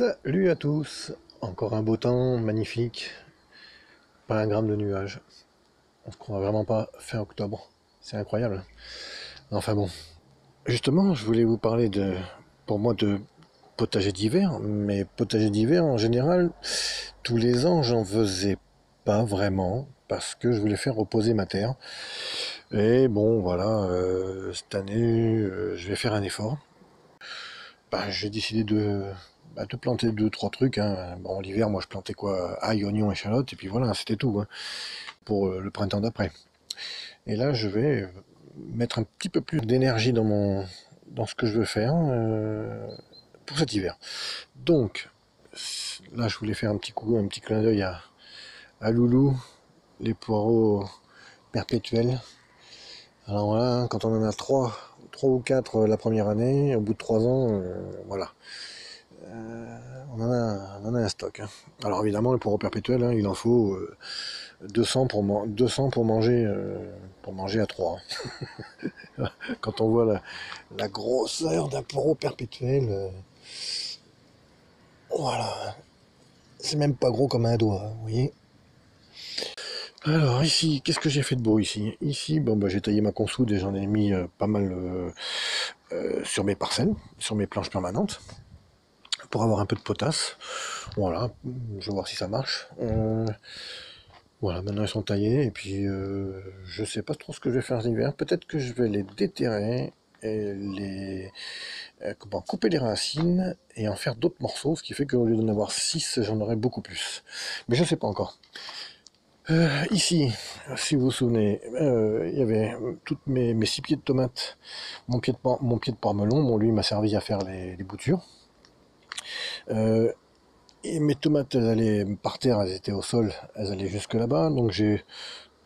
Salut à tous, encore un beau temps magnifique, pas un gramme de nuages. On se croit vraiment pas fin octobre, c'est incroyable. Enfin bon, justement, je voulais vous parler pour moi, de potager d'hiver, mais potager d'hiver en général, tous les ans, j'en faisais pas vraiment parce que je voulais faire reposer ma terre. Et bon, voilà, cette année, je vais faire un effort. J'ai décidé de planter deux, trois trucs, hein. Bon, l'hiver, moi, je plantais quoi? Ail, oignon, échalote, et puis voilà, c'était tout, hein, pour le printemps d'après. Et là, je vais mettre un petit peu plus d'énergie dans ce que je veux faire pour cet hiver. Donc, là, je voulais faire un petit clin d'œil à Loulou, les poireaux perpétuels. Alors là, quand on en a trois ou quatre la première année, au bout de 3 ans, voilà. On en a un stock, hein. Alors évidemment, le poireau perpétuel, hein, il en faut 200 200 pour manger à 3. Quand on voit la grosseur d'un poireau perpétuel, voilà, c'est même pas gros comme un doigt, vous voyez. Alors ici, qu'est-ce que j'ai fait de beau ici? Ici, j'ai taillé ma consoude et j'en ai mis pas mal sur mes parcelles, sur mes planches permanentes, pour avoir un peu de potasse. Voilà, je vais voir si ça marche. Voilà, maintenant ils sont taillés et puis je sais pas trop ce que je vais faire l'hiver. Peut-être que je vais les déterrer et couper les racines et en faire d'autres morceaux, ce qui fait qu'au lieu d'en avoir 6, j'en aurai beaucoup plus. Mais je sais pas encore. Ici, si vous vous souvenez, il y avait toutes mes 6 pieds de tomates, mon pied de parmelon. Bon, lui m'a servi à faire les boutures. Et mes tomates, elles allaient par terre, elles étaient au sol, elles allaient jusque là-bas, donc j'ai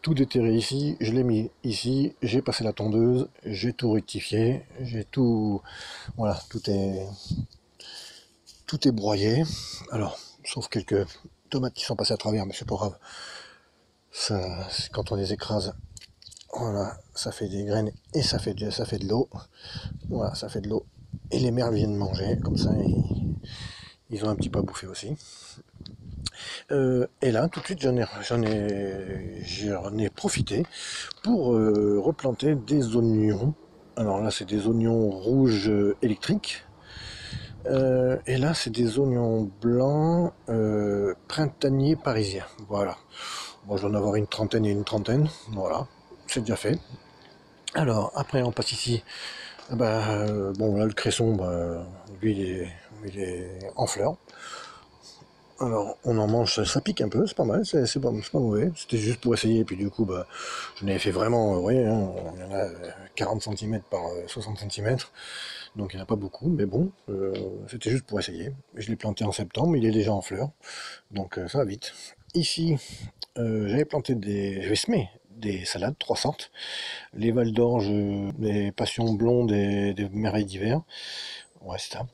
tout déterré ici, je l'ai mis ici, j'ai passé la tondeuse, j'ai tout rectifié, j'ai tout, voilà, tout est broyé. Alors, sauf quelques tomates qui sont passées à travers, mais c'est pas grave. Ça, quand on les écrase, voilà, ça fait des graines et ça fait de l'eau. Voilà, ça fait de l'eau. Et les merles viennent manger, comme ça, ils ont un petit peu à bouffer aussi. Et là, tout de suite, j'en ai profité pour replanter des oignons. Alors là, c'est des oignons rouges électriques. Et là, c'est des oignons blancs printaniers parisiens. Voilà. Bon, je dois en avoir une trentaine et une trentaine. Voilà, c'est déjà fait. Alors, après, on passe ici. Bon, là, le cresson, lui, il est en fleurs. Alors, on en mange, ça pique un peu, c'est pas mal, c'est pas mauvais. C'était juste pour essayer, et puis du coup, j'en avais fait vraiment, vous voyez, hein, il y en a 40 cm par 60 cm, donc il n'y en a pas beaucoup, mais bon, c'était juste pour essayer. Je l'ai planté en septembre, il est déjà en fleurs, donc ça va vite. Ici, j'avais semé des salades, 3 sortes, les Val d'Orge, des passions blondes et des merveilles d'hiver, ouais, c'est ça.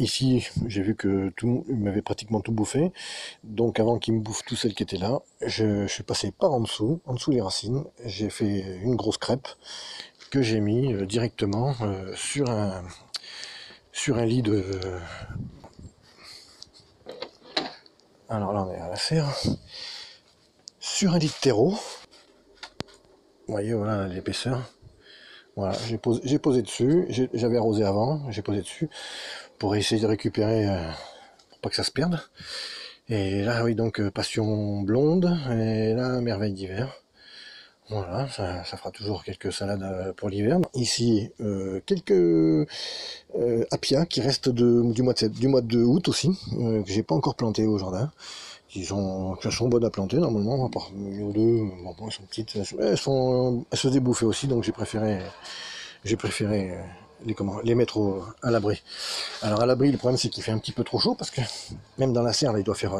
Ici, j'ai vu que il m'avait pratiquement tout bouffé. Donc avant qu'il me bouffe tout celle qui était là, je suis passé par en dessous les racines. J'ai fait une grosse crêpe que j'ai mis directement sur un lit de... Alors là, on est à la serre. Sur un lit de terreau. Vous voyez, voilà l'épaisseur. Voilà, j'ai posé dessus. J'avais arrosé avant, j'ai posé dessus pour essayer de récupérer, pour pas que ça se perde. Et là, oui, donc passion blonde, et là, merveille d'hiver. Voilà, ça fera toujours quelques salades pour l'hiver. Ici, quelques apia qui restent du mois de août aussi, que j'ai pas encore planté au jardin, qui sont bonnes à planter normalement, à part une ou deux, bon, elles sont petites, elles se débouffaient aussi, donc j'ai préféré les mettre à l'abri. Alors à l'abri, le problème c'est qu'il fait un petit peu trop chaud, parce que même dans la serre, là, il doit faire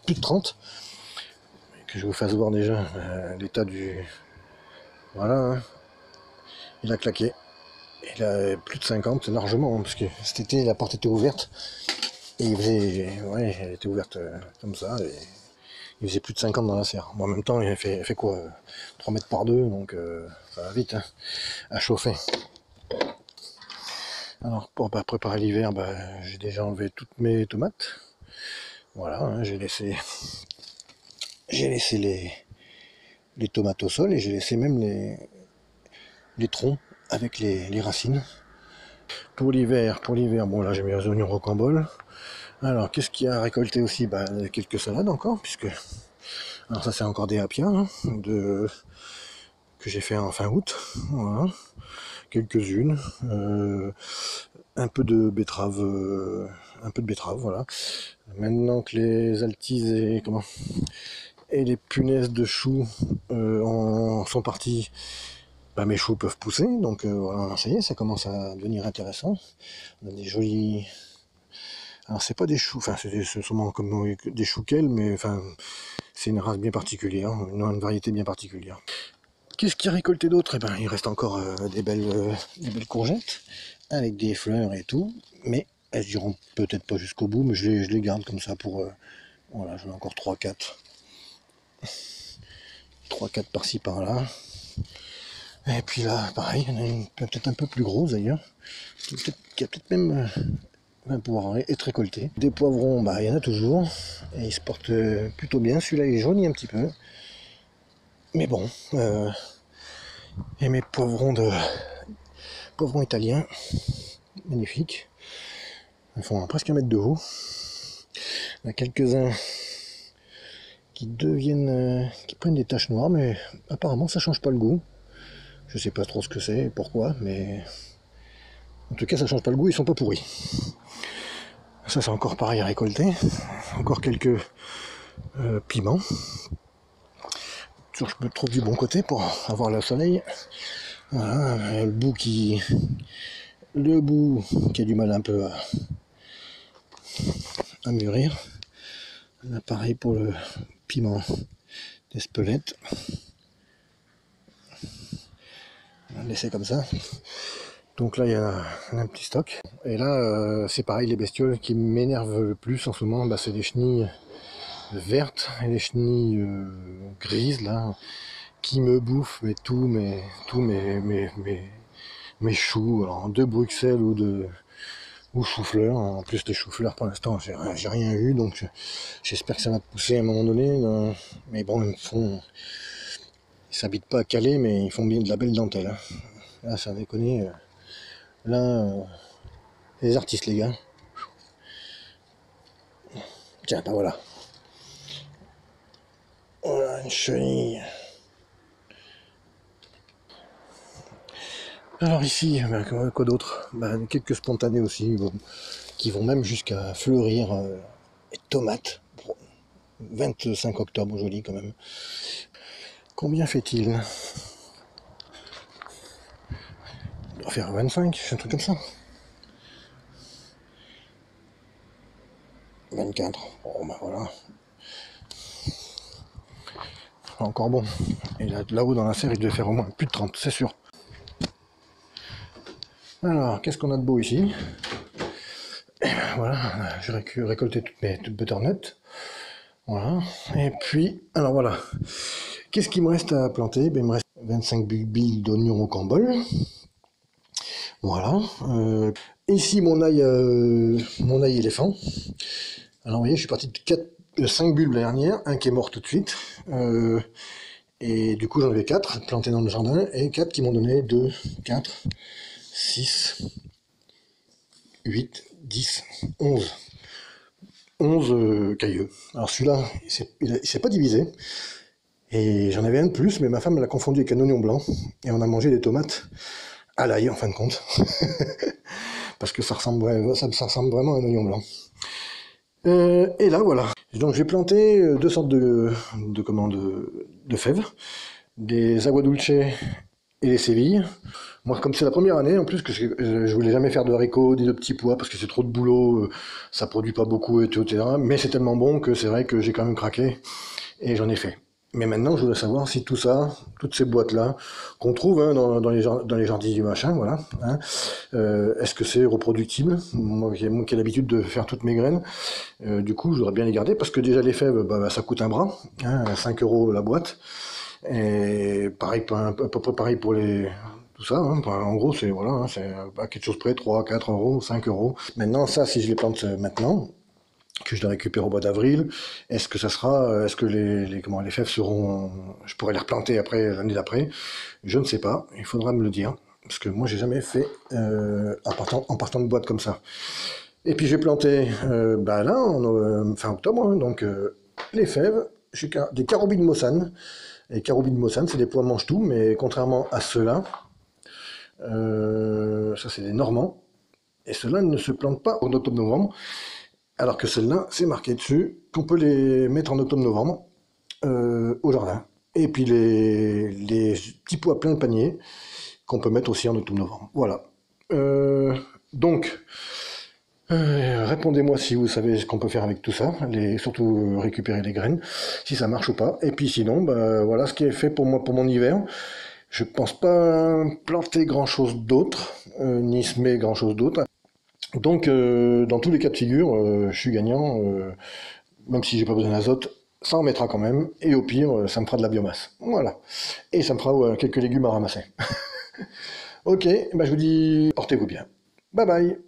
plus de 30. Que je vous fasse voir déjà l'état du... Voilà, hein. Il a claqué. Il a plus de 50 largement, hein, parce que cet été la porte était ouverte. Et ouais, elle était ouverte comme ça. Et il faisait plus de 50 dans la serre. Bon, en même temps, il fait quoi 3 mètres par 2, donc ça va vite, hein, à chauffer. Alors pour préparer l'hiver, j'ai déjà enlevé toutes mes tomates. Voilà, hein, j'ai laissé les tomates au sol et j'ai laissé même les troncs avec les racines. Pour l'hiver, bon là j'ai mis les oignons rocambole. Alors qu'est-ce qu'il y a à récolter aussi? Quelques salades encore, puisque... Alors ça c'est encore des appias, hein, que j'ai fait en fin août. Voilà. Quelques-unes. Un peu de betterave, voilà. Maintenant que les altises et les punaises de choux sont partis, mes choux peuvent pousser, donc voilà, ça y est, ça commence à devenir intéressant. On a des jolis... Alors c'est pas des choux, enfin c'est sûrement comme des chouquelles, mais enfin c'est une race bien particulière, une variété bien particulière. Qu'est-ce qu'il y a récolté d'autre? Eh ben il reste encore des belles courgettes, avec des fleurs et tout, mais elles iront peut-être pas jusqu'au bout, mais je les garde comme ça pour... voilà, j'en ai encore 3-4. 3-4 par-ci par-là. Et puis là, pareil, il y en a une peut-être un peu plus grosse d'ailleurs, qui a peut-être même va pouvoir être récolté. Des poivrons, il y en a toujours, et ils se portent plutôt bien. Celui-là il jaunit un petit peu, mais bon. Et mes poivrons italiens, magnifiques, ils font presque 1 mètre de haut. Il y en a quelques-uns qui prennent des taches noires, mais apparemment ça change pas le goût. Je sais pas trop ce que c'est, pourquoi, mais en tout cas ça change pas le goût, ils sont pas pourris. Ça c'est encore pareil à récolter. Encore quelques piments. Toujours je me trouve du bon côté pour avoir le soleil. Voilà, le bout qui a du mal un peu à mûrir. Là pareil pour le piment d'Espelette. On va le laisser comme ça. Donc là il y a un petit stock. Et là c'est pareil, les bestioles qui m'énervent le plus en ce moment, c'est les chenilles vertes et les chenilles grises là, qui me bouffent tous mes choux, alors de Bruxelles ou chou-fleur. En plus les choux-fleurs pour l'instant j'ai rien eu, donc j'espère que ça va pousser à un moment donné. Mais bon, ils s'habitent pas à Calais, mais ils font bien de la belle dentelle. Hein. Là ça déconne. Là, les artistes les gars. Tiens, voilà. Voilà une chenille. Alors ici, quoi d'autre? Quelques spontanés aussi, qui vont même jusqu'à fleurir. Les tomates. 25 octobre, joli quand même. Combien fait-il? Il doit faire 25, un truc comme ça. 24. Bon, voilà. Encore bon. Et là-haut dans la serre, il devait faire au moins plus de 30, c'est sûr. Alors, qu'est-ce qu'on a de beau ici? Et voilà, j'ai récolté toutes mes butternuts. Voilà. Et puis, alors voilà. Qu'est-ce qu'il me reste à planter? Il me reste 25 billes d'oignons au cambole. Voilà. Ici, mon ail éléphant. Alors, vous voyez, je suis parti de 5 bulbes la dernière, un qui est mort tout de suite. Et du coup, j'en avais 4 plantés dans le jardin, et 4 qui m'ont donné 2, 4, 6, 8, 10, 11. 11 cailleux. Alors celui-là, il s'est pas divisé. Et j'en avais un de plus, mais ma femme l'a confondu avec un oignon blanc. Et on a mangé des tomates à l'ail, en fin de compte. Parce que ça ressemble vraiment à un oignon blanc. Et là, voilà. Donc j'ai planté 2 sortes de fèves. Des aguadulce et des sévilles. Moi, comme c'est la première année, en plus, que je voulais jamais faire de haricots, ni de petits pois, parce que c'est trop de boulot, ça produit pas beaucoup, et tout, etc. Mais c'est tellement bon que c'est vrai que j'ai quand même craqué, et j'en ai fait. Mais maintenant, je voudrais savoir si tout ça, toutes ces boîtes-là, qu'on trouve dans les jardins du machin, voilà, est-ce que c'est reproductible? Moi qui ai l'habitude de faire toutes mes graines, du coup, je voudrais bien les garder, parce que déjà les fèves, ça coûte un bras, 5 € la boîte. Et pareil, à peu près pareil pour tout ça. Hein. Enfin, en gros, c'est voilà, hein, c'est à quelque chose près, 3, 4 euros, 5 euros. Maintenant, ça, si je les plante maintenant, que je les récupère au mois d'avril, est-ce que ça sera, est-ce que comment, les fèves seront, je pourrais les replanter après, l'année d'après? Je ne sais pas, il faudra me le dire. Parce que moi, j'ai jamais fait en partant de boîte comme ça. Et puis j'ai planté bah là, fin octobre, hein, donc les fèves, j'ai des carobines Mossane. Et carobines Mossane, c'est des pois mange-tout, mais contrairement à ceux-là, ça c'est des Normands, et ceux-là ne se plantent pas en octobre-novembre, alors que celles-là, c'est marqué dessus qu'on peut les mettre en octobre-novembre au jardin. Et puis les petits pois pleins de panier qu'on peut mettre aussi en octobre-novembre. Voilà. Donc, répondez-moi si vous savez ce qu'on peut faire avec tout ça, surtout récupérer les graines, si ça marche ou pas. Et puis sinon, bah, voilà ce qui est fait pour moi pour mon hiver. Je pense pas planter grand chose d'autre, ni semer grand chose d'autre. Donc, dans tous les cas de figure, je suis gagnant, même si j'ai pas besoin d'azote, ça en mettra quand même, et au pire, ça me fera de la biomasse. Voilà. Et ça me fera quelques légumes à ramasser. Ok, bah je vous dis, portez-vous bien. Bye bye.